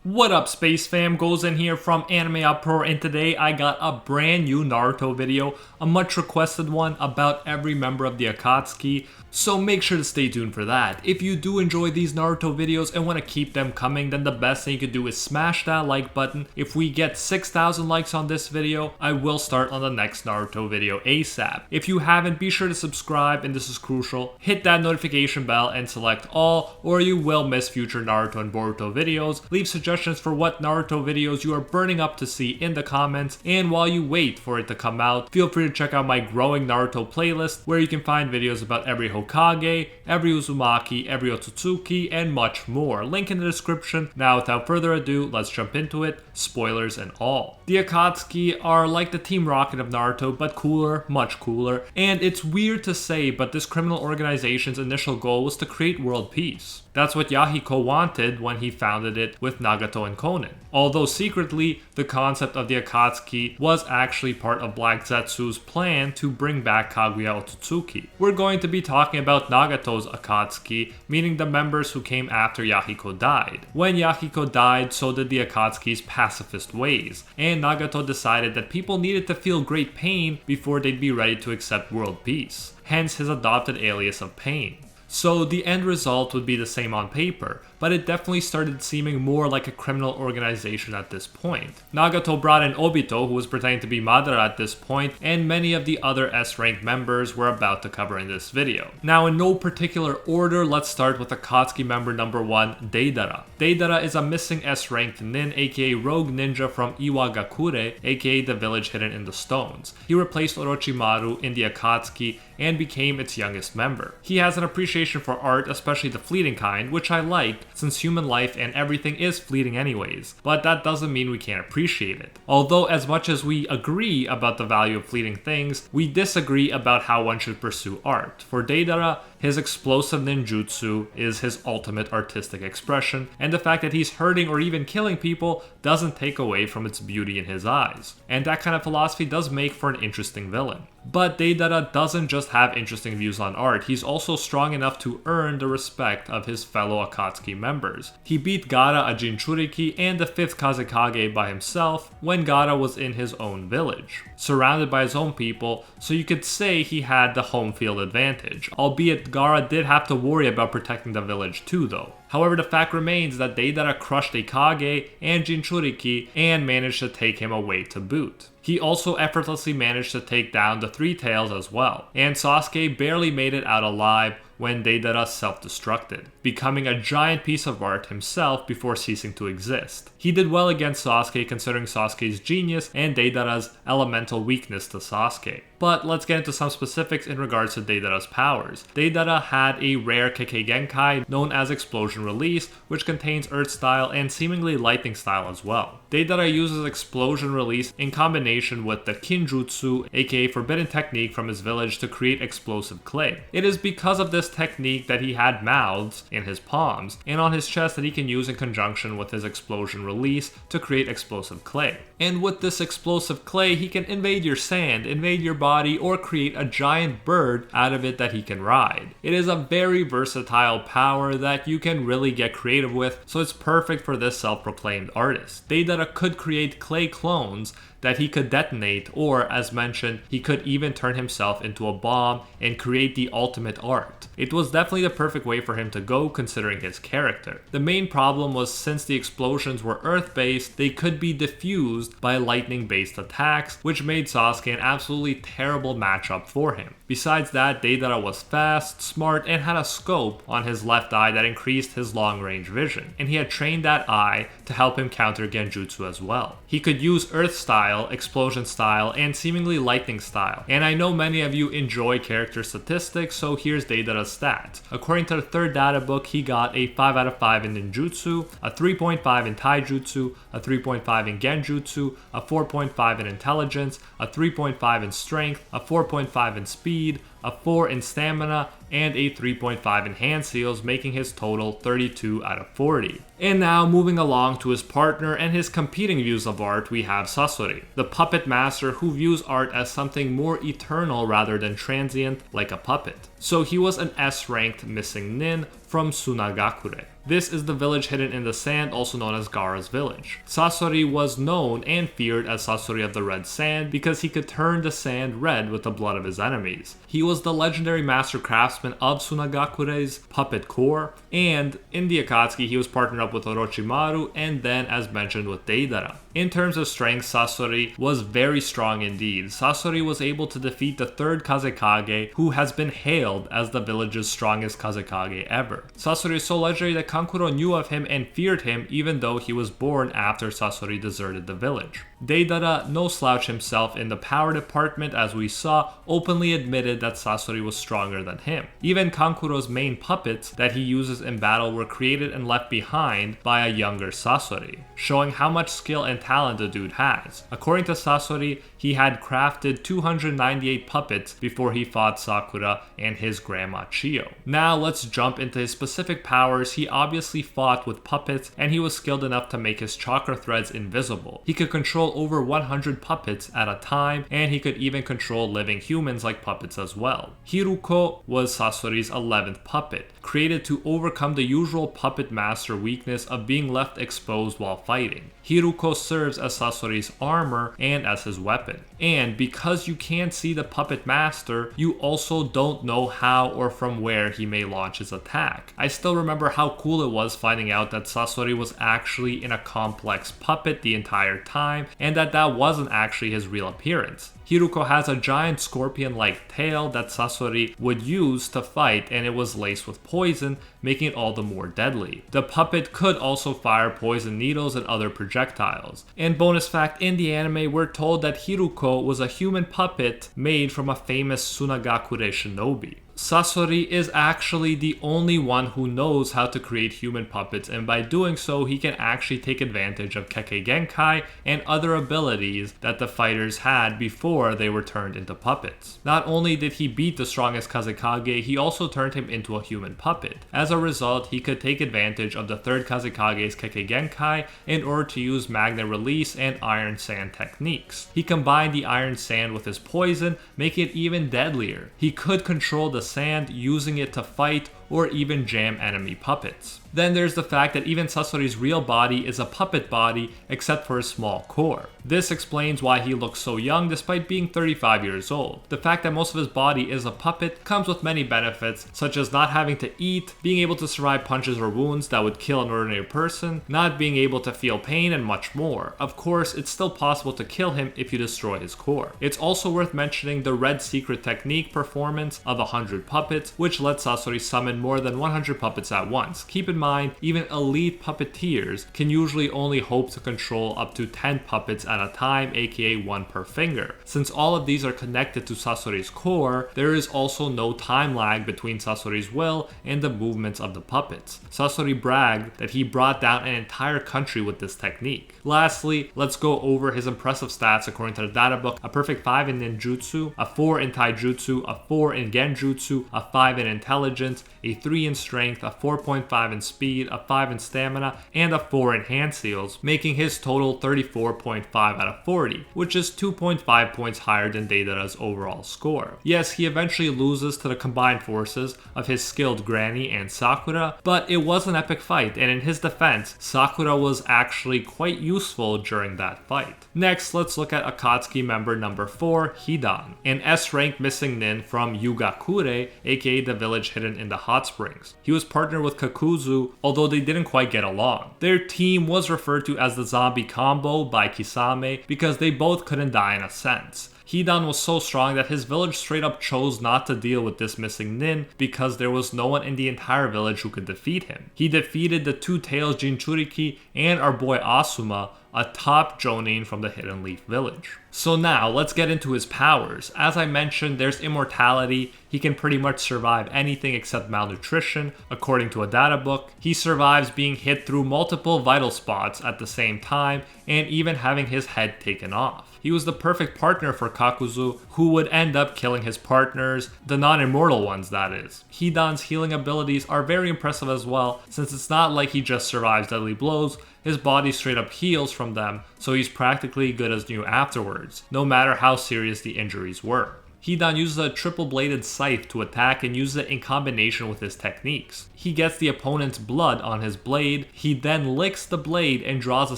What up, Space Fam? Goes in here from AnimeUproar, and today I got a brand new Naruto video, a much requested one about every member of the Akatsuki, so make sure to stay tuned for that. If you do enjoy these Naruto videos and want to keep them coming, then the best thing you could do is smash that like button. If we get 6,000 likes on this video, I will start on the next Naruto video ASAP. If you haven't, be sure to subscribe, and this is crucial. Hit that notification bell and select all, or you will miss future Naruto and Boruto videos. Leave suggestions for what Naruto videos you are burning up to see in the comments, and while you wait for it to come out, feel free to check out my growing Naruto playlist where you can find videos about every Hokage, every Uzumaki, every Akatsuki, and much more. Link in the description. Now without further ado, let's jump into it, spoilers and all. The Akatsuki are like the Team Rocket of Naruto, but cooler, much cooler, and it's weird to say, but this criminal organization's initial goal was to create world peace. That's what Yahiko wanted when he founded it with Nagato and Konan. Although secretly, the concept of the Akatsuki was actually part of Black Zetsu's plan to bring back Kaguya Otsutsuki. We're going to be talking about Nagato's Akatsuki, meaning the members who came after Yahiko died. When Yahiko died, so did the Akatsuki's pacifist ways, and Nagato decided that people needed to feel great pain before they'd be ready to accept world peace, hence his adopted alias of Pain. So the end result would be the same on paper, but it definitely started seeming more like a criminal organization at this point. Nagato brought in Obito, who was pretending to be Madara at this point, and many of the other S-rank members we're about to cover in this video. Now in no particular order, let's start with Akatsuki member number 1, Deidara. Deidara is a missing S-ranked nin, aka rogue ninja from Iwagakure, aka the village hidden in the stones. He replaced Orochimaru in the Akatsuki and became its youngest member. He has an appreciation for art, especially the fleeting kind, which I liked, since human life and everything is fleeting anyways, but that doesn't mean we can't appreciate it. Although as much as we agree about the value of fleeting things, we disagree about how one should pursue art. For Deidara, his explosive ninjutsu is his ultimate artistic expression, and the fact that he's hurting or even killing people doesn't take away from its beauty in his eyes. And that kind of philosophy does make for an interesting villain. But Deidara doesn't just have interesting views on art, he's also strong enough to earn the respect of his fellow Akatsuki members. He beat Gaara, a Jinchuriki, and the 5th Kazekage by himself when Gaara was in his own village, surrounded by his own people, so you could say he had the home field advantage, albeit Gaara did have to worry about protecting the village too though. However, the fact remains that Deidara crushed a Kage and Jinchuriki and managed to take him away to boot. He also effortlessly managed to take down the 3 Tails as well, and Sasuke barely made it out alive when Deidara self-destructed, becoming a giant piece of art himself before ceasing to exist. He did well against Sasuke considering Sasuke's genius and Deidara's elemental weakness to Sasuke. But let's get into some specifics in regards to Deidara's powers. Deidara had a rare Kekkei Genkai known as Explosion Release, which contains Earth style and seemingly Lightning style as well. Deidara uses Explosion Release in combination with the Kinjutsu, aka Forbidden Technique from his village, to create explosive clay. It is because of this technique that he had mouths in his palms and on his chest that he can use in conjunction with his Explosion Release to create explosive clay. And with this explosive clay, he can invade your sand, invade your body, or create a giant bird out of it that he can ride. It is a very versatile power that you can really get creative with, so it's perfect for this self-proclaimed artist. Deidara could create clay clones that he could detonate, or as mentioned, he could even turn himself into a bomb and create the ultimate art. It was definitely the perfect way for him to go considering his character. The main problem was since the explosions were earth-based, they could be diffused by lightning-based attacks, which made Sasuke an absolutely terrible matchup for him. Besides that, Deidara was fast, smart, and had a scope on his left eye that increased his long-range vision, and he had trained that eye to help him counter Genjutsu as well. He could use Earth style, Explosion style, and seemingly Lightning style. And I know many of you enjoy character statistics, so here's Deidara's stats. According to the 3rd data book, he got a 5 out of 5 in Ninjutsu, a 3.5 in Taijutsu, a 3.5 in Genjutsu, a 4.5 in Intelligence, a 3.5 in Strength, a 4.5 in Speed, a 4 in Stamina, and a 3.5 in Hand Seals, making his total 32 out of 40. And now moving along to his partner and his competing views of art, we have Sasori, the puppet master who views art as something more eternal rather than transient, like a puppet. So he was an S-ranked missing nin from Sunagakure. This is the village hidden in the sand, also known as Gaara's village. Sasori was known and feared as Sasori of the Red Sand because he could turn the sand red with the blood of his enemies. He was the legendary master craftsman of Tsunagakure's puppet core, and in the Akatsuki he was partnered up with Orochimaru and then, as mentioned, with Deidara. In terms of strength, Sasori was very strong indeed. Sasori was able to defeat the third Kazekage, who has been hailed as the village's strongest Kazekage ever. Sasori is so legendary that Kankuro knew of him and feared him even though he was born after Sasori deserted the village. Deidara, no slouch himself in the power department as we saw, openly admitted that Sasori was stronger than him. Even Kankuro's main puppets that he uses in battle were created and left behind by a younger Sasori, showing how much skill and talent the dude has. According to Sasori, he had crafted 298 puppets before he fought Sakura and his grandma Chiyo. Now let's jump into his specific powers. He obviously fought with puppets and he was skilled enough to make his chakra threads invisible. He could control over 100 puppets at a time, and he could even control living humans like puppets as well. Hiruko was Sasori's 11th puppet, created to overcome the usual puppet master weakness of being left exposed while fighting. Hiruko serves as Sasori's armor and as his weapon. And because you can't see the puppet master, you also don't know how or from where he may launch his attack. I still remember how cool it was finding out that Sasori was actually in a complex puppet the entire time, and that wasn't actually his real appearance. Hiruko has a giant scorpion-like tail that Sasori would use to fight, and it was laced with poison, making it all the more deadly. The puppet could also fire poison needles and other projectiles. And bonus fact, in the anime, we're told that Hiruko was a human puppet made from a famous Tsunagakure shinobi. Sasori is actually the only one who knows how to create human puppets, and by doing so, he can actually take advantage of Kekkei Genkai and other abilities that the fighters had before they were turned into puppets. Not only did he beat the strongest Kazekage, he also turned him into a human puppet. As a result, he could take advantage of the third Kazekage's Kekkei Genkai in order to use magnet release and iron sand techniques. He combined the iron sand with his poison, making it even deadlier. He could control the sand, using it to fight or even jam enemy puppets. Then there's the fact that even Sasori's real body is a puppet body except for his small core. This explains why he looks so young despite being 35 years old. The fact that most of his body is a puppet comes with many benefits, such as not having to eat, being able to survive punches or wounds that would kill an ordinary person, not being able to feel pain, and much more. Of course, it's still possible to kill him if you destroy his core. It's also worth mentioning the Red Secret Technique performance of 100 puppets, which lets Sasori summon more than 100 puppets at once. Keep in mind, even elite puppeteers can usually only hope to control up to 10 puppets at a time, aka 1 per finger. Since all of these are connected to Sasori's core, there is also no time lag between Sasori's will and the movements of the puppets. Sasori bragged that he brought down an entire country with this technique. Lastly, let's go over his impressive stats according to the data book: a perfect 5 in ninjutsu, a 4 in taijutsu, a 4 in genjutsu, a 5 in intelligence, a 3 in strength, a 4.5 in speed, a 5 in stamina, and a 4 in hand seals, making his total 34.5 out of 40, which is 2.5 points higher than Deidara's overall score. Yes, he eventually loses to the combined forces of his skilled Granny and Sakura, but it was an epic fight, and in his defense, Sakura was actually quite useful during that fight. Next, let's look at Akatsuki member number 4, Hidan, an S-rank missing nin from Yugakure, aka the village hidden in the hot springs. He was partnered with Kakuzu, although they didn't quite get along. Their team was referred to as the zombie combo by Kisame because they both couldn't die in a sense. Hidan was so strong that his village straight up chose not to deal with this missing nin because there was no one in the entire village who could defeat him. He defeated the two-tails Jinchuriki and our boy Asuma, a top jonin from the Hidden Leaf village. So now, let's get into his powers. As I mentioned, there's immortality. He can pretty much survive anything except malnutrition, according to a data book. He survives being hit through multiple vital spots at the same time, and even having his head taken off. He was the perfect partner for Kakuzu, who would end up killing his partners, the non-immortal ones that is. Hidan's healing abilities are very impressive as well, since it's not like he just survives deadly blows. His body straight up heals from them, so he's practically good as new afterwards, no matter how serious the injuries were. Hidan uses a triple-bladed scythe to attack and uses it in combination with his techniques. He gets the opponent's blood on his blade, he then licks the blade and draws a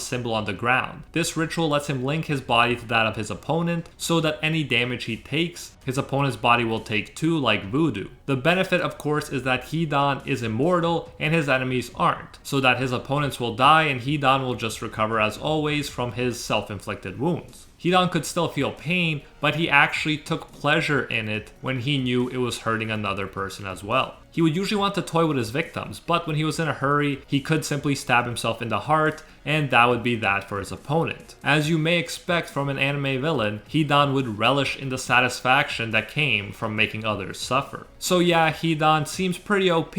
symbol on the ground. This ritual lets him link his body to that of his opponent so that any damage he takes, his opponent's body will take too, like voodoo. The benefit, of course, is that Hidan is immortal and his enemies aren't, so that his opponents will die and Hidan will just recover as always from his self-inflicted wounds. Hidan could still feel pain, but he actually took pleasure in it when he knew it was hurting another person as well. He would usually want to toy with his victims, but when he was in a hurry, he could simply stab himself in the heart, and that would be that for his opponent. As you may expect from an anime villain, Hidan would relish in the satisfaction that came from making others suffer. So yeah, Hidan seems pretty OP,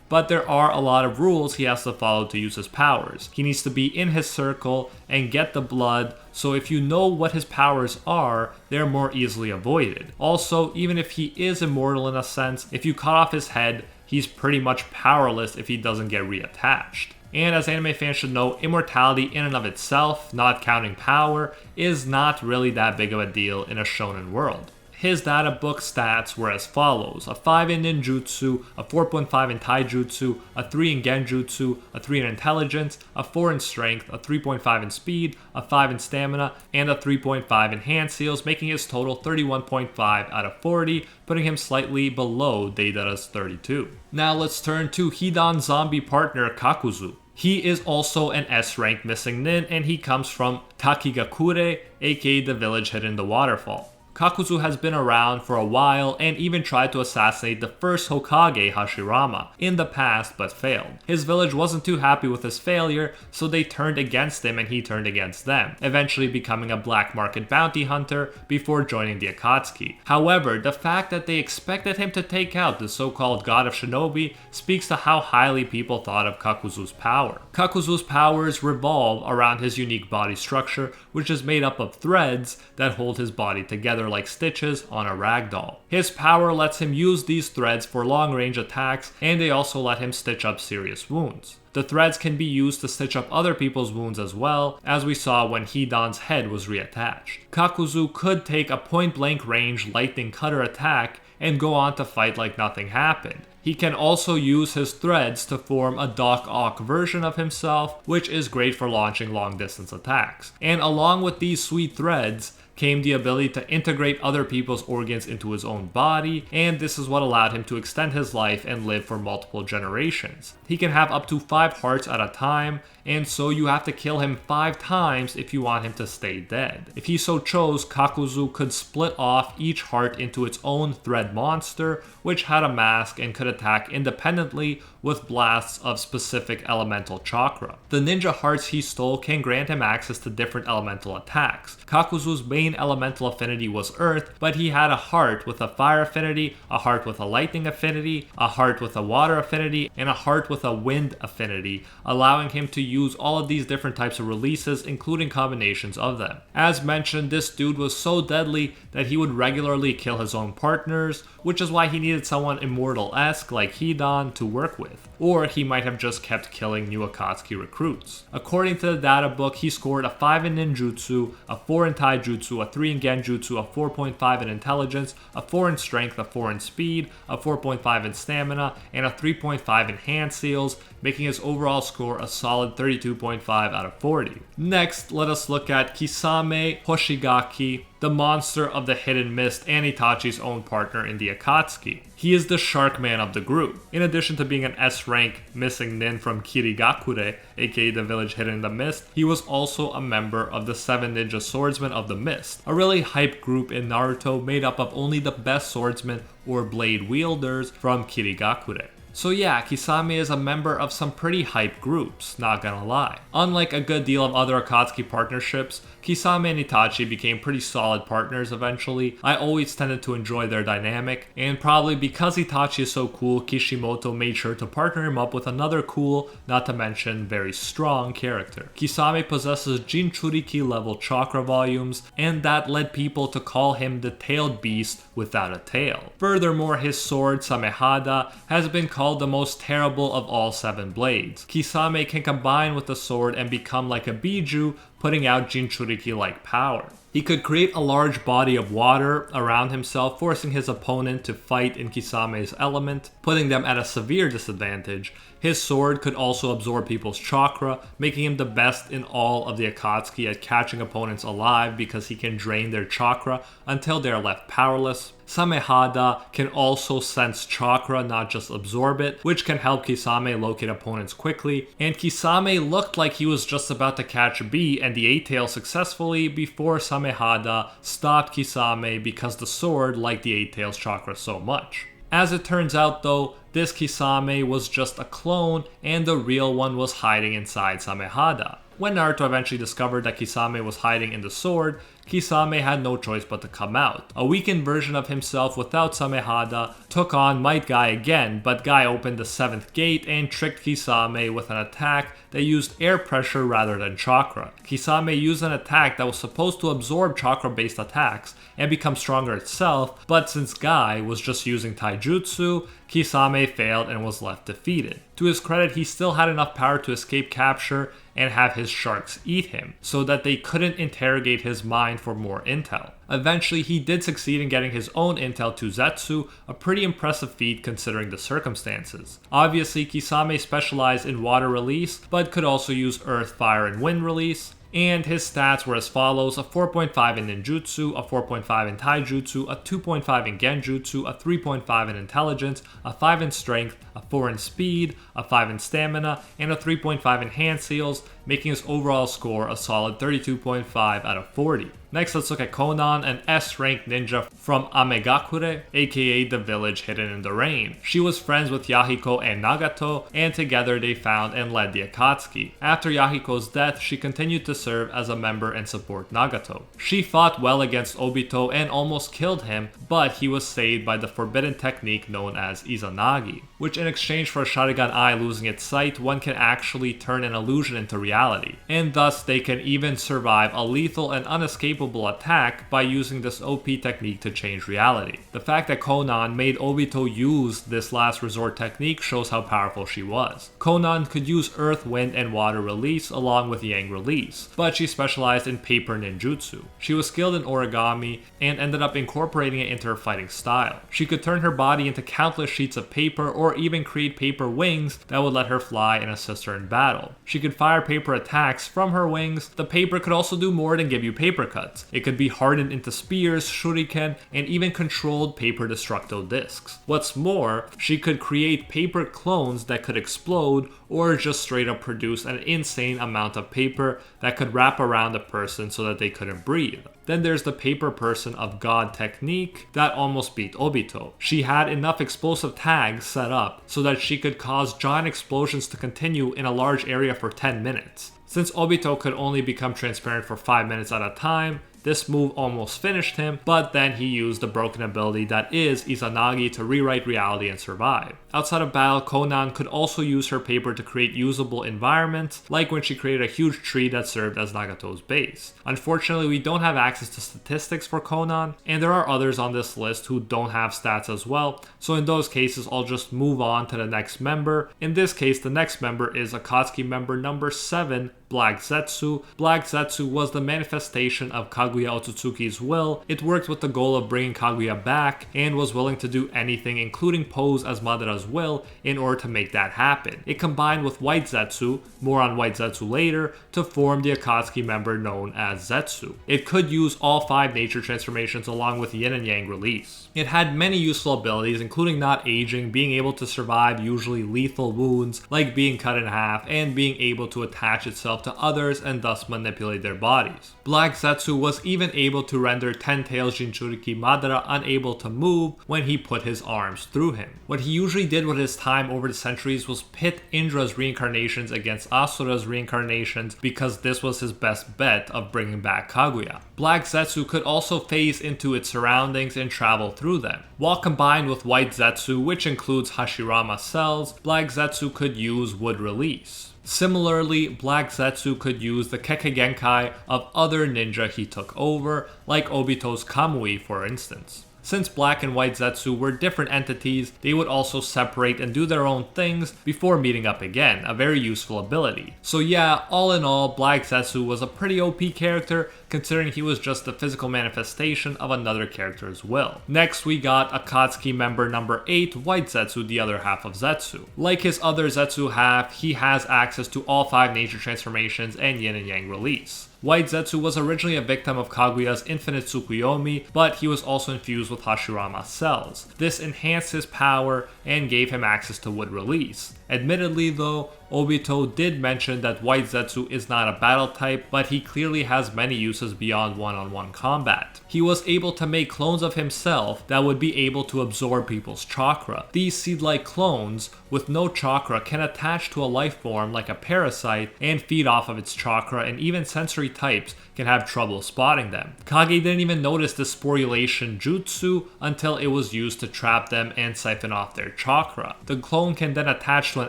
but there are a lot of rules he has to follow to use his powers. He needs to be in his circle and get the blood, so if you know what his powers are, they're more easily avoided. Also, even if he is immortal in a sense, if you cut off his head, he's pretty much powerless if he doesn't get reattached. And as anime fans should know, immortality in and of itself, not counting power, is not really that big of a deal in a shonen world. His data book stats were as follows: a 5 in ninjutsu, a 4.5 in taijutsu, a 3 in genjutsu, a 3 in intelligence, a 4 in strength, a 3.5 in speed, a 5 in stamina, and a 3.5 in hand seals, making his total 31.5 out of 40, putting him slightly below Deidara's 32. Now let's turn to Hidan's zombie partner Kakuzu. He is also an S-rank missing nin, and he comes from Takigakure, aka the village hidden in the waterfall. Kakuzu has been around for a while and even tried to assassinate the first Hokage Hashirama in the past but failed. His village wasn't too happy with his failure, so they turned against him and he turned against them, eventually becoming a black market bounty hunter before joining the Akatsuki. However, the fact that they expected him to take out the so-called god of shinobi speaks to how highly people thought of Kakuzu's power. Kakuzu's powers revolve around his unique body structure, which is made up of threads that hold his body together like stitches on a rag doll. His power lets him use these threads for long-range attacks, and they also let him stitch up serious wounds. The threads can be used to stitch up other people's wounds as well, as we saw when Hidan's head was reattached. Kakuzu could take a point-blank range lightning cutter attack and go on to fight like nothing happened. He can also use his threads to form a Doc Ock version of himself, which is great for launching long-distance attacks. And along with these sweet threads came the ability to integrate other people's organs into his own body, and this is what allowed him to extend his life and live for multiple generations. He can have up to 5 hearts at a time, and so you have to kill him 5 times if you want him to stay dead. If he so chose, Kakuzu could split off each heart into its own thread monster, which had a mask and could attack independently with blasts of specific elemental chakra. The ninja hearts he stole can grant him access to different elemental attacks. Kakuzu's main elemental affinity was earth, but he had a heart with a fire affinity, a heart with a lightning affinity, a heart with a water affinity, and a heart with a wind affinity, allowing him to use all of these different types of releases, including combinations of them. As mentioned, this dude was so deadly that he would regularly kill his own partners, which is why he needed someone immortal-esque like Hidan to work with, or he might have just kept killing new Akatsuki recruits. According to the data book, he scored a 5 in ninjutsu, a 4 in taijutsu, a 3 in genjutsu, a 4.5 in intelligence, a 4 in strength, a 4 in speed, a 4.5 in stamina, and a 3.5 in hand seals, making his overall score a solid 32.5 out of 40. Next, let us look at Kisame Hoshigaki, the monster of the hidden mist and Itachi's own partner in the Akatsuki. He is the shark man of the group. In addition to being an S-rank missing nin from Kirigakure, aka the village hidden in the mist, he was also a member of the 7 Ninja Swordsmen of the Mist, a really hype group in Naruto made up of only the best swordsmen or blade wielders from Kirigakure. So yeah, Kisame is a member of some pretty hype groups, not gonna lie. Unlike a good deal of other Akatsuki partnerships, Kisame and Itachi became pretty solid partners eventually. I always tended to enjoy their dynamic, and probably because Itachi is so cool, Kishimoto made sure to partner him up with another cool, not to mention very strong character. Kisame possesses Jinchuriki level chakra volumes, and that led people to call him the tailed beast without a tail. Furthermore, his sword, Samehada, has been called called the most terrible of all 7 blades. Kisame can combine with the sword and become like a Biju, putting out Jinchuriki-like power. He could create a large body of water around himself, forcing his opponent to fight in Kisame's element, putting them at a severe disadvantage. His sword could also absorb people's chakra, making him the best in all of the Akatsuki at catching opponents alive because he can drain their chakra until they are left powerless. Samehada can also sense chakra, not just absorb it, which can help Kisame locate opponents quickly, and Kisame looked like he was just about to catch B and the 8-tail successfully before Samehada stopped Kisame because the sword liked the 8-tail's chakra so much. As it turns out though, this Kisame was just a clone and the real one was hiding inside Samehada. When Naruto eventually discovered that Kisame was hiding in the sword, Kisame had no choice but to come out. A weakened version of himself without Samehada took on Might Guy again, but Guy opened the 7th gate and tricked Kisame with an attack that used air pressure rather than chakra. Kisame used an attack that was supposed to absorb chakra-based attacks and become stronger itself, but since Guy was just using taijutsu, Kisame failed and was left defeated. To his credit, he still had enough power to escape capture and have his sharks eat him, so that they couldn't interrogate his mind for more intel. Eventually, he did succeed in getting his own intel to Zetsu, a pretty impressive feat considering the circumstances. Obviously, Kisame specialized in water release, but could also use earth, fire, and wind release. And his stats were as follows: a 4.5 in ninjutsu, a 4.5 in taijutsu, a 2.5 in genjutsu, a 3.5 in intelligence, a 5 in strength, a 4 in speed, a 5 in stamina, and a 3.5 in hand seals, making his overall score a solid 32.5 out of 40. Next, let's look at Konan, an S-ranked ninja from Amegakure, aka the village hidden in the rain. She was friends with Yahiko and Nagato, and together they found and led the Akatsuki. After Yahiko's death, she continued to serve as a member and support Nagato. She fought well against Obito and almost killed him, but he was saved by the forbidden technique known as Izanagi, which in exchange for a Sharingan eye losing its sight, one can actually turn an illusion into reality, and thus they can even survive a lethal and unescapable attack by using this OP technique to change reality. The fact that Konan made Obito use this last resort technique shows how powerful she was. Konan could use earth, wind, and water release along with yang release, but she specialized in paper ninjutsu. She was skilled in origami and ended up incorporating it into her fighting style. She could turn her body into countless sheets of paper or even create paper wings that would let her fly and assist her in battle. She could fire paper attacks from her wings. The paper could also do more than give you paper cuts. It could be hardened into spears, shuriken, and even controlled paper destructo discs. What's more, she could create paper clones that could explode or just straight up produce an insane amount of paper that could wrap around a person so that they couldn't breathe. Then there's the paper person of God technique that almost beat Obito. She had enough explosive tags set up so that she could cause giant explosions to continue in a large area for 10 minutes. Since Obito could only become transparent for 5 minutes at a time, this move almost finished him, but then he used the broken ability that is Izanagi to rewrite reality and survive. Outside of battle, Konan could also use her paper to create usable environments, like when she created a huge tree that served as Nagato's base. Unfortunately, we don't have access to statistics for Konan, and there are others on this list who don't have stats as well, so in those cases I'll just move on to the next member. In this case, the next member is Akatsuki member number 7, Black Zetsu. Black Zetsu was the manifestation of Kaguya Otsutsuki's will. It worked with the goal of bringing Kaguya back and was willing to do anything, including pose as Madara's will, in order to make that happen. It combined with White Zetsu, more on White Zetsu later, to form the Akatsuki member known as Zetsu. It could use all 5 nature transformations along with yin and yang release. It had many useful abilities, including not aging, being able to survive usually lethal wounds like being cut in half, and being able to attach itself to others and thus manipulate their bodies. Black Zetsu was even able to render 10 Tails Jinchuriki Madara unable to move when he put his arms through him. What he usually did with his time over the centuries was pit Indra's reincarnations against Asura's reincarnations because this was his best bet of bringing back Kaguya. Black Zetsu could also phase into its surroundings and travel through them. While combined with White Zetsu, which includes Hashirama cells, Black Zetsu could use wood release. Similarly, Black Zetsu could use the Kekkei Genkai of other ninja he took over, like Obito's Kamui for instance. Since Black and White Zetsu were different entities, they would also separate and do their own things before meeting up again, a very useful ability. So yeah, all in all, Black Zetsu was a pretty OP character, considering he was just the physical manifestation of another character's will. Next we got Akatsuki member number 8, White Zetsu, the other half of Zetsu. Like his other Zetsu half, he has access to all 5 nature transformations and yin and yang release. White Zetsu was originally a victim of Kaguya's infinite Tsukuyomi, but he was also infused with Hashirama's cells. This enhanced his power and gave him access to wood release. Admittedly though, Obito did mention that White Zetsu is not a battle type, but he clearly has many uses beyond one-on-one combat. He was able to make clones of himself that would be able to absorb people's chakra. These seed-like clones with no chakra can attach to a life form like a parasite and feed off of its chakra, and even sensory types can have trouble spotting them. Kage didn't even notice the sporulation jutsu until it was used to trap them and siphon off their chakra. The clone can then attach to an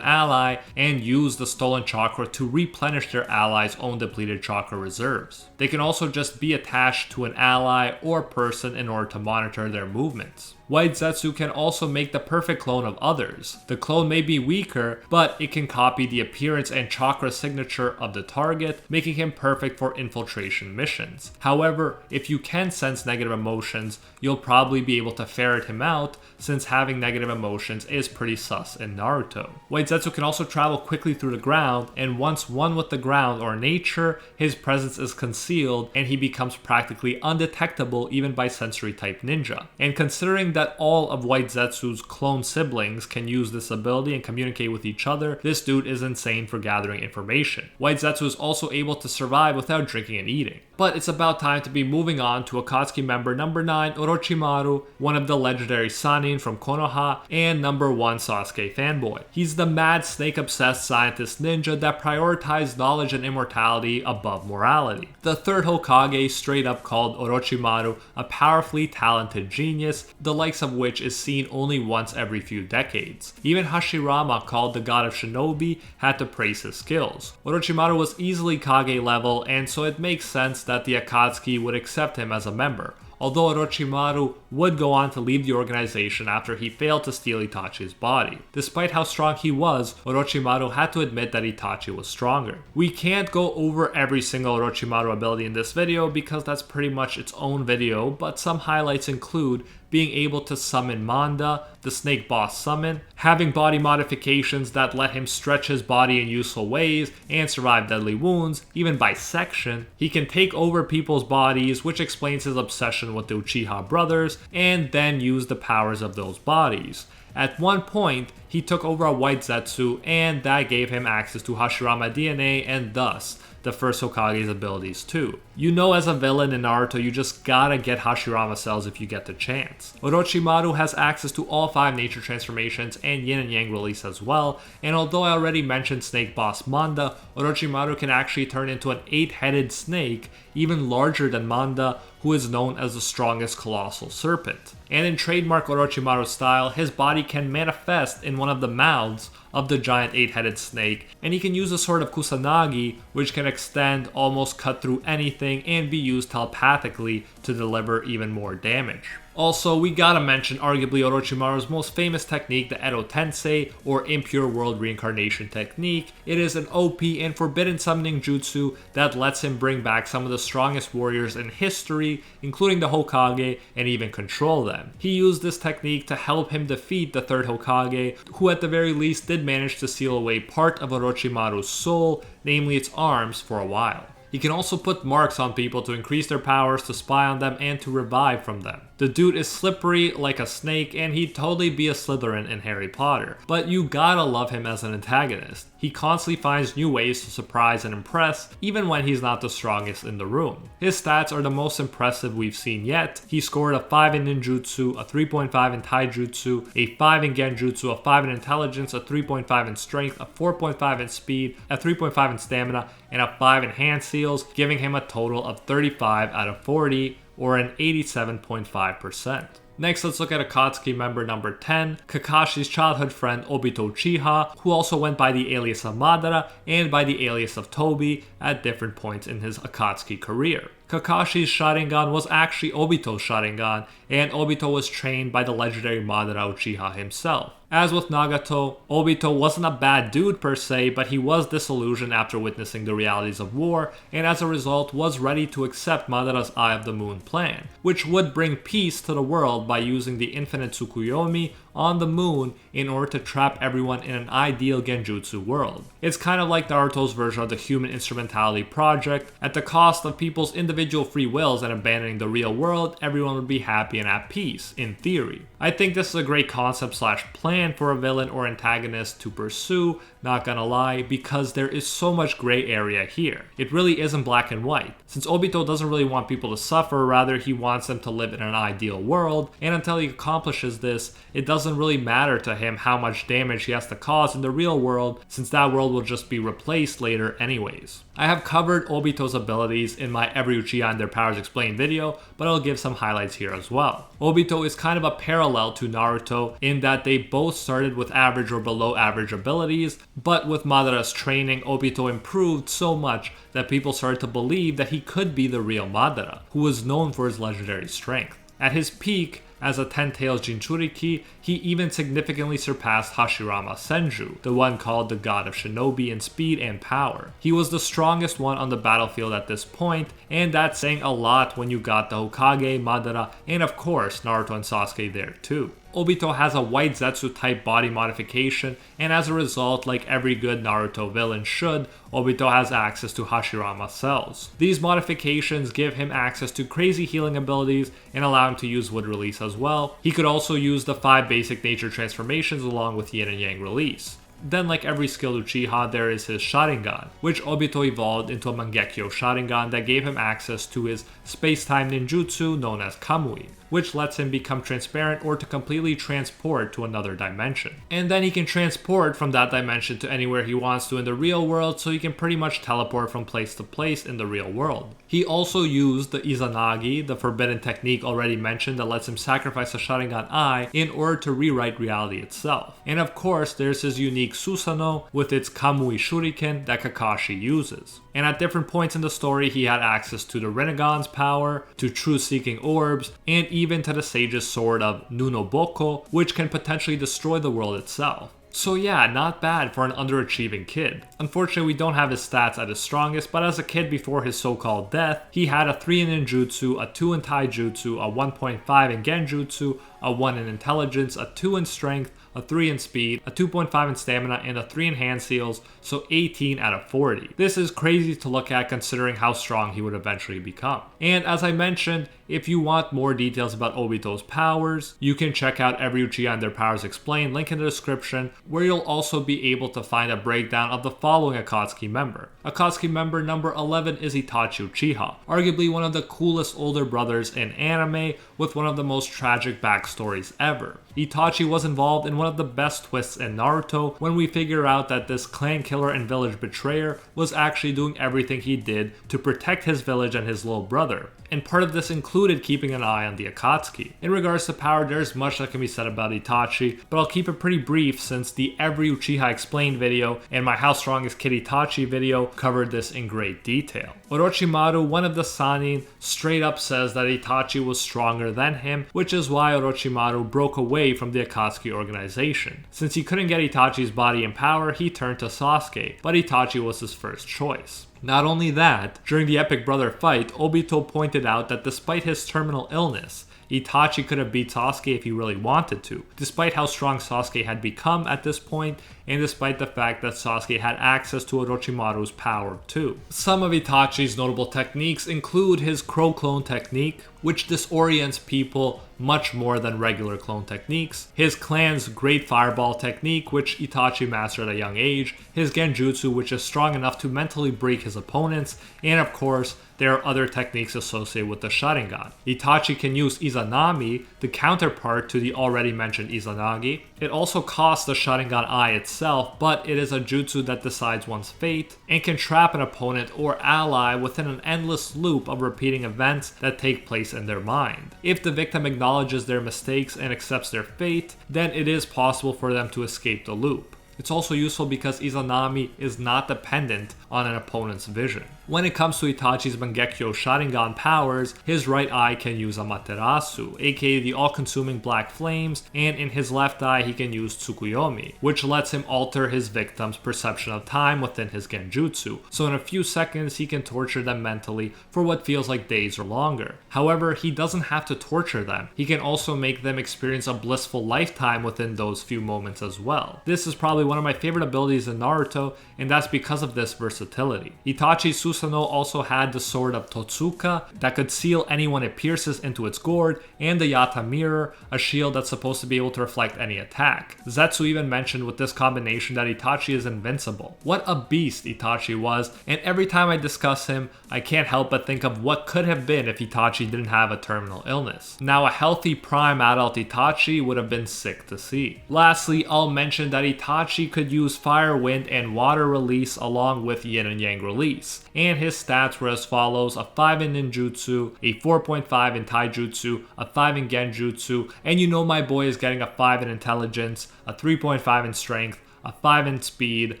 ally and use the stolen chakra to replenish their ally's own depleted chakra reserves. They can also just be attached to an ally or person in order to monitor their movements. White Zetsu can also make the perfect clone of others. The clone may be weaker, but it can copy the appearance and chakra signature of the target, making him perfect for infiltration missions. However, if you can sense negative emotions, you'll probably be able to ferret him out, since having negative emotions is pretty sus in Naruto. White Zetsu can also travel quickly through the ground, and once one with the ground or nature, his presence is concealed and he becomes practically undetectable even by sensory type ninja. And considering that all of White Zetsu's clone siblings can use this ability and communicate with each other, this dude is insane for gathering information. White Zetsu is also able to survive without drinking and eating. But it's about time to be moving on to Akatsuki member number 9, Orochimaru, one of the legendary Sannin from Konoha, and number 1 Sasuke fanboy. He's the mad snake-obsessed scientist ninja that prioritized knowledge and immortality above morality. The third Hokage straight up called Orochimaru a powerfully talented genius, the likes of which is seen only once every few decades. Even Hashirama, called the god of shinobi, had to praise his skills. Orochimaru was easily Kage level, and so it makes sense that the Akatsuki would accept him as a member, although Orochimaru would go on to leave the organization after he failed to steal Itachi's body. Despite how strong he was, Orochimaru had to admit that Itachi was stronger. We can't go over every single Orochimaru ability in this video because that's pretty much its own video, but some highlights include being able to summon Manda, the snake boss summon, having body modifications that let him stretch his body in useful ways and survive deadly wounds, even bisection. He can take over people's bodies, which explains his obsession with the Uchiha brothers, and then use the powers of those bodies. At one point, he took over a White Zetsu, and that gave him access to Hashirama DNA and thus the first Hokage's abilities too. You know, as a villain in Naruto, you just gotta get Hashirama cells if you get the chance. Orochimaru has access to all 5 nature transformations and yin and yang release as well, and although I already mentioned Snake Boss Manda, Orochimaru can actually turn into an 8-headed snake, even larger than Manda, who is known as the strongest colossal serpent. And in trademark Orochimaru style, his body can manifest in one of the mouths of the giant 8-headed snake, and he can use a sort of kusanagi, which can extend, almost cut through anything, and be used telepathically to deliver even more damage. Also, we gotta mention arguably Orochimaru's most famous technique, the Edo Tensei, or Impure World Reincarnation technique. It is an OP and forbidden summoning jutsu that lets him bring back some of the strongest warriors in history, including the Hokage, and even control them. He used this technique to help him defeat the third Hokage, who at the very least did manage to seal away part of Orochimaru's soul, namely its arms, for a while. He can also put marks on people to increase their powers, to spy on them, and to revive from them. The dude is slippery like a snake, and he'd totally be a Slytherin in Harry Potter. But you gotta love him as an antagonist. He constantly finds new ways to surprise and impress, even when he's not the strongest in the room. His stats are the most impressive we've seen yet. He scored a 5 in ninjutsu, a 3.5 in taijutsu, a 5 in genjutsu, a 5 in intelligence, a 3.5 in strength, a 4.5 in speed, a 3.5 in stamina, and a 5 in hand seals, giving him a total of 35 out of 40, or an 87.5%. Next, let's look at Akatsuki member number 10, Kakashi's childhood friend Obito Uchiha, who also went by the alias of Madara and by the alias of Tobi at different points in his Akatsuki career. Kakashi's Sharingan was actually Obito's Sharingan, and Obito was trained by the legendary Madara Uchiha himself. As with Nagato, Obito wasn't a bad dude per se, but he was disillusioned after witnessing the realities of war, and as a result was ready to accept Madara's Eye of the Moon plan, which would bring peace to the world by using the infinite Tsukuyomi on the moon in order to trap everyone in an ideal genjutsu world. It's kind of like Naruto's version of the human instrumentality project. At the cost of people's individual free wills and abandoning the real world, everyone would be happy and at peace, in theory. I think this is a great concept / plan for a villain or antagonist to pursue, not gonna lie, because there is so much gray area here. It really isn't black and white. Since Obito doesn't really want people to suffer, rather he wants them to live in an ideal world, and until he accomplishes this, it doesn't really matter to him how much damage he has to cause in the real world, since that world will just be replaced later anyways. I have covered Obito's abilities in my Every Uchiha and Their Powers Explained video, but I'll give some highlights here as well. Obito is kind of a parallel to Naruto in that they both started with average or below average abilities, but with Madara's training, Obito improved so much that people started to believe that he could be the real Madara, who was known for his legendary strength. At his peak, as a 10 Tails Jinchuriki, he even significantly surpassed Hashirama Senju, the one called the god of shinobi in speed and power. He was the strongest one on the battlefield at this point, and that's saying a lot when you got the Hokage, Madara, and of course Naruto and Sasuke there too. Obito has a white Zetsu type body modification, and as a result, like every good Naruto villain should, Obito has access to Hashirama cells. These modifications give him access to crazy healing abilities and allow him to use Wood Release as well. He could also use the 5 basic nature transformations along with Yin and Yang Release. Then, like every skilled Uchiha, there is his Sharingan, which Obito evolved into a Mangekyo Sharingan that gave him access to his space-time ninjutsu known as Kamui, which lets him become transparent or to completely transport to another dimension. And then he can transport from that dimension to anywhere he wants to in the real world, so he can pretty much teleport from place to place in the real world. He also used the Izanagi, the forbidden technique already mentioned that lets him sacrifice a Sharingan eye in order to rewrite reality itself. And of course, there's his unique Susanoo with its Kamui Shuriken that Kakashi uses. And at different points in the story, he had access to the Rinnegan's power, to truth-seeking orbs, and even to the sage's sword of Nunoboko, which can potentially destroy the world itself. So yeah, not bad for an underachieving kid. Unfortunately, we don't have his stats at his strongest, but as a kid before his so-called death, he had a 3 in ninjutsu, a 2 in taijutsu, a 1.5 in genjutsu, a 1 in intelligence, a 2 in strength, a 3 in speed, a 2.5 in stamina, and a 3 in hand seals, so 18 out of 40. This is crazy to look at considering how strong he would eventually become. And as I mentioned, if you want more details about Obito's powers, you can check out Every Uchiha and Their Powers Explained, link in the description, where you'll also be able to find a breakdown of the following Akatsuki member. Akatsuki member number 11 is Itachi Uchiha, arguably one of the coolest older brothers in anime, with one of the most tragic backstories ever. Itachi was involved in one of the best twists in Naruto when we figure out that this clan killer and village betrayer was actually doing everything he did to protect his village and his little brother. And part of this included keeping an eye on the Akatsuki. In regards to power, there's much that can be said about Itachi, but I'll keep it pretty brief since the Every Uchiha Explained video and my How Strong is Kid Itachi video covered this in great detail. Orochimaru, one of the Sannin, straight up says that Itachi was stronger than him, which is why Orochimaru broke away from the Akatsuki organization. Since he couldn't get Itachi's body and power, he turned to Sasuke, but Itachi was his first choice. Not only that, during the epic brother fight, Obito pointed out that despite his terminal illness, Itachi could have beat Sasuke if he really wanted to, despite how strong Sasuke had become at this point, and despite the fact that Sasuke had access to Orochimaru's power too. Some of Itachi's notable techniques include his crow clone technique, which disorients people much more than regular clone techniques, his clan's great fireball technique, which Itachi mastered at a young age, his genjutsu, which is strong enough to mentally break his opponents, and of course, there are other techniques associated with the Sharingan. Itachi can use Izanami, the counterpart to the already mentioned Izanagi. It also costs the Sharingan eye itself, but it is a jutsu that decides one's fate, and can trap an opponent or ally within an endless loop of repeating events that take place in their mind. If the victim acknowledges their mistakes and accepts their fate, then it is possible for them to escape the loop. It's also useful because Izanami is not dependent on an opponent's vision. When it comes to Itachi's Mangekyo Sharingan powers, his right eye can use Amaterasu, aka the all-consuming black flames, and in his left eye he can use Tsukuyomi, which lets him alter his victim's perception of time within his genjutsu, so in a few seconds he can torture them mentally for what feels like days or longer. However, he doesn't have to torture them, he can also make them experience a blissful lifetime within those few moments as well. This is probably one of my favorite abilities in Naruto, and that's because of this versatility. Itachi's Susanoo also had the sword of Totsuka that could seal anyone it pierces into its gourd, and the Yata mirror, a shield that's supposed to be able to reflect any attack. Zetsu even mentioned with this combination that Itachi is invincible. What a beast Itachi was, and every time I discuss him, I can't help but think of what could have been if Itachi didn't have a terminal illness. Now, a healthy prime adult Itachi would have been sick to see. Lastly, I'll mention that Itachi could use fire, wind, and water release along with yin and yang release, and his stats were as follows: a 5 in ninjutsu, a 4.5 in taijutsu, a 5 in genjutsu, and you know my boy is getting a 5 in intelligence, a 3.5 in strength, a 5 in speed,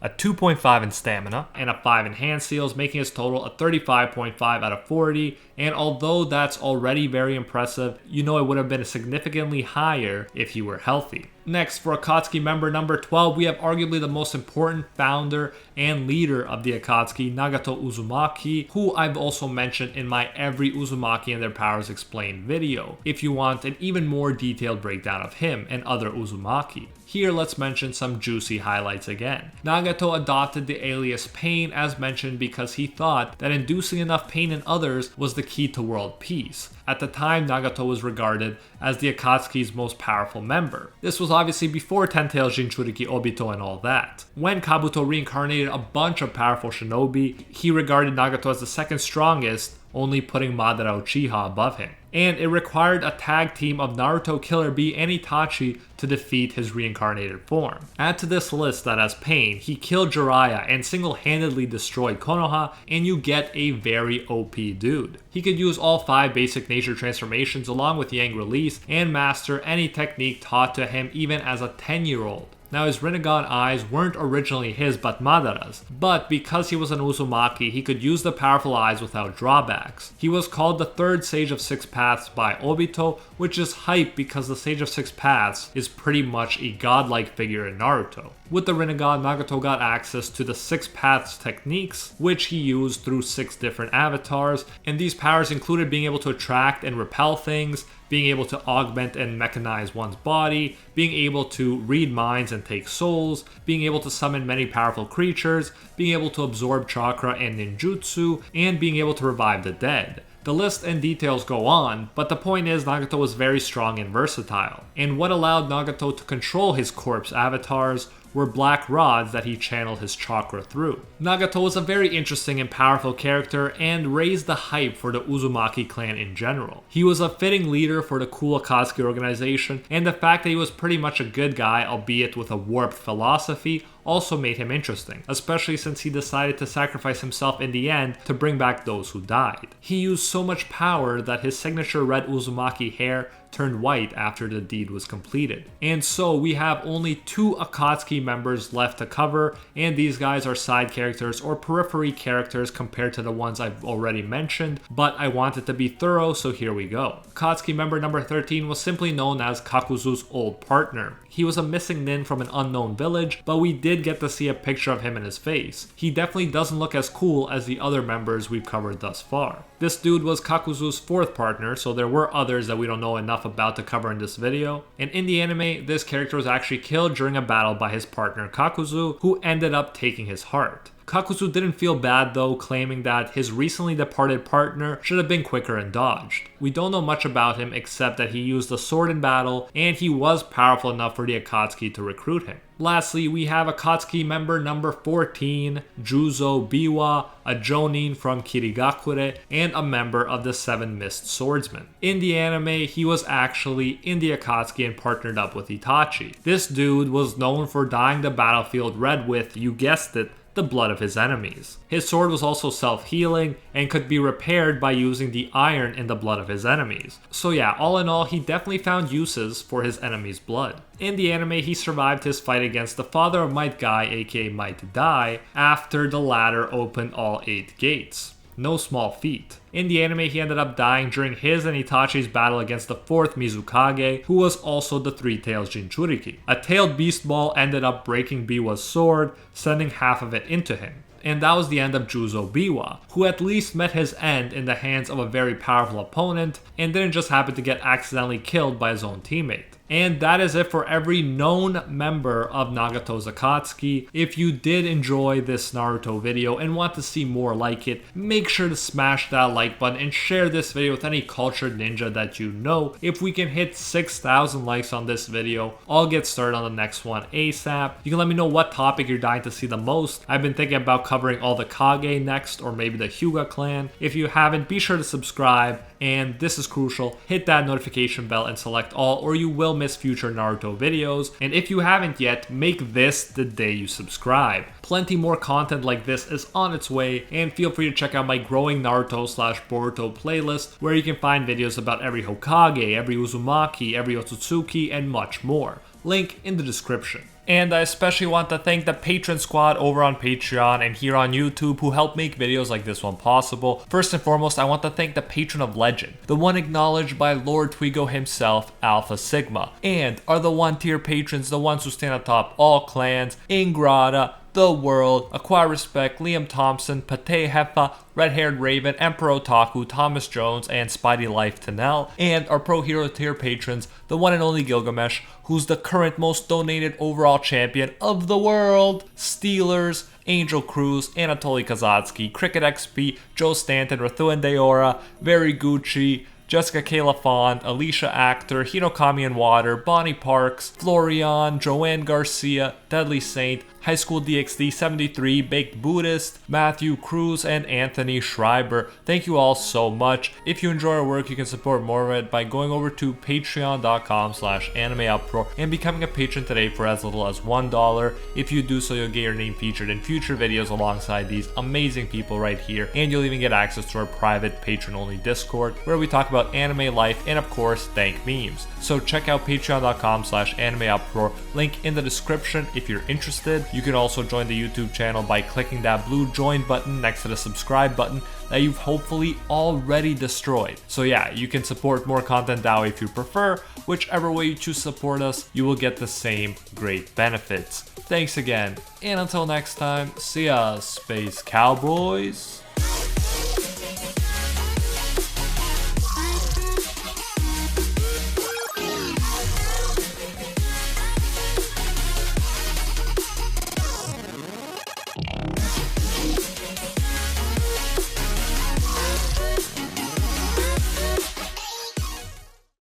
a 2.5 in stamina, and a 5 in hand seals, making his total a 35.5 out of 40. And although that's already very impressive, you know it would have been significantly higher if he were healthy. Next, for Akatsuki member number 12, we have arguably the most important founder and leader of the Akatsuki, Nagato Uzumaki, who I've also mentioned in my Every Uzumaki and Their Powers Explained video, if you want an even more detailed breakdown of him and other Uzumaki. Here, let's mention some juicy highlights again. Nagato adopted the alias Pain as mentioned because he thought that inducing enough pain in others was the key to world peace. At the time, Nagato was regarded as the Akatsuki's most powerful member. This was obviously before Ten-Tail Jinchuriki Obito and all that. When Kabuto reincarnated a bunch of powerful shinobi, he regarded Nagato as the second strongest, only putting Madara Uchiha above him. And it required a tag team of Naruto, Killer Bee, and Itachi to defeat his reincarnated form. Add to this list that as Pain, he killed Jiraiya and single-handedly destroyed Konoha, and you get a very OP dude. He could use all 5 basic nature transformations along with Yang Release and master any technique taught to him even as a 10-year-old. Now, his Rinnegan eyes weren't originally his but Madara's, but because he was an Uzumaki, he could use the powerful eyes without drawbacks. He was called the third Sage of Six Paths by Obito, which is hype because the Sage of Six Paths is pretty much a godlike figure in Naruto. With the Rinnegan, Nagato got access to the Six Paths techniques, which he used through 6 different avatars, and these powers included being able to attract and repel things, being able to augment and mechanize one's body, being able to read minds and take souls, being able to summon many powerful creatures, being able to absorb chakra and ninjutsu, and being able to revive the dead. The list and details go on, but the point is Nagato was very strong and versatile. And what allowed Nagato to control his corpse avatars were black rods that he channeled his chakra through. Nagato was a very interesting and powerful character and raised the hype for the Uzumaki clan in general. He was a fitting leader for the cool Akatsuki organization, and the fact that he was pretty much a good guy, albeit with a warped philosophy, also made him interesting, especially since he decided to sacrifice himself in the end to bring back those who died. He used so much power that his signature red Uzumaki hair turned white after the deed was completed. And so we have only 2 Akatsuki members left to cover, and these guys are side characters or periphery characters compared to the ones I've already mentioned, but I wanted to be thorough, so here we go. Akatsuki member number 13 was simply known as Kakuzu's old partner. He was a missing nin from an unknown village, but we did get to see a picture of him and his face. He definitely doesn't look as cool as the other members we've covered thus far. This dude was Kakuzu's 4th partner, so there were others that we don't know enough about to cover in this video. And in the anime, this character was actually killed during a battle by his partner Kakuzu, who ended up taking his heart. Kakuzu didn't feel bad though, claiming that his recently departed partner should have been quicker and dodged. We don't know much about him except that he used a sword in battle, and he was powerful enough for the Akatsuki to recruit him. Lastly, we have Akatsuki member number 14, Juzo Biwa, a Jonin from Kirigakure, and a member of the 7 Mist Swordsmen. In the anime, he was actually in the Akatsuki and partnered up with Itachi. This dude was known for dyeing the battlefield red with, you guessed it, the blood of his enemies. His sword was also self-healing and could be repaired by using the iron in the blood of his enemies. So yeah, all in all, he definitely found uses for his enemies' blood. In the anime, he survived his fight against the father of Might Guy, aka Might Dai, after the latter opened all 8 gates. No small feat. In the anime, he ended up dying during his and Itachi's battle against the 4th Mizukage, who was also the Three-Tails Jinchuriki. A tailed beast ball ended up breaking Biwa's sword, sending half of it into him. And that was the end of Juzo Biwa, who at least met his end in the hands of a very powerful opponent and didn't just happen to get accidentally killed by his own teammate. And that is it for every known member of Nagato's Akatsuki. If you did enjoy this Naruto video and want to see more like it, make sure to smash that like button and share this video with any cultured ninja that you know. If we can hit 6,000 likes on this video, I'll get started on the next one ASAP. You can let me know what topic you're dying to see the most. I've been thinking about covering all the Kage next, or maybe the Hyuga clan. If you haven't, be sure to subscribe. And this is crucial, hit that notification bell and select all, or you will miss future Naruto videos. And if you haven't yet, make this the day you subscribe. Plenty more content like this is on its way, and feel free to check out my growing Naruto/Boruto playlist, where you can find videos about every Hokage, every Uzumaki, every Otsutsuki, and much more. Link in the description. And I especially want to thank the patron squad over on Patreon and here on YouTube who help make videos like this one possible. First and foremost, I want to thank the patron of legend, the one acknowledged by Lord Twigo himself, Alpha Sigma, and are the 1-tier patrons, the ones who stand atop all clans, Ingrata, The World, Acquire Respect, Liam Thompson, Pate Heffa, Red Haired Raven, Emperor Otaku, Thomas Jones, and Spidey Life Tanel, and our Pro Hero tier patrons, the one and only Gilgamesh, who's the current most donated overall champion of the world, Steelers, Angel Cruz, Anatoly Kazatsky, Cricket XP, Joe Stanton, Rathuan Deora, Very Gucci, Jessica Kayla Fond, Alicia Actor, Hinokami and Water, Bonnie Parks, Florian, Joanne Garcia, Deadly Saint, High School DxD 73, Baked Buddhist, Matthew Cruz, and Anthony Schreiber. Thank you all so much. If you enjoy our work, you can support more of it by going over to patreon.com/AnimeUproar and becoming a patron today for as little as $1. If you do so, you'll get your name featured in future videos alongside these amazing people right here, and you'll even get access to our private patron-only Discord, where we talk about anime life and of course dank memes. So check out patreon.com/AnimeUproar, link in the description if you're interested. You can also join the YouTube channel by clicking that blue join button next to the subscribe button that you've hopefully already destroyed. So yeah, you can support more content that way if you prefer. Whichever way you choose to support us, you will get the same great benefits. Thanks again, and until next time, see ya, Space Cowboys.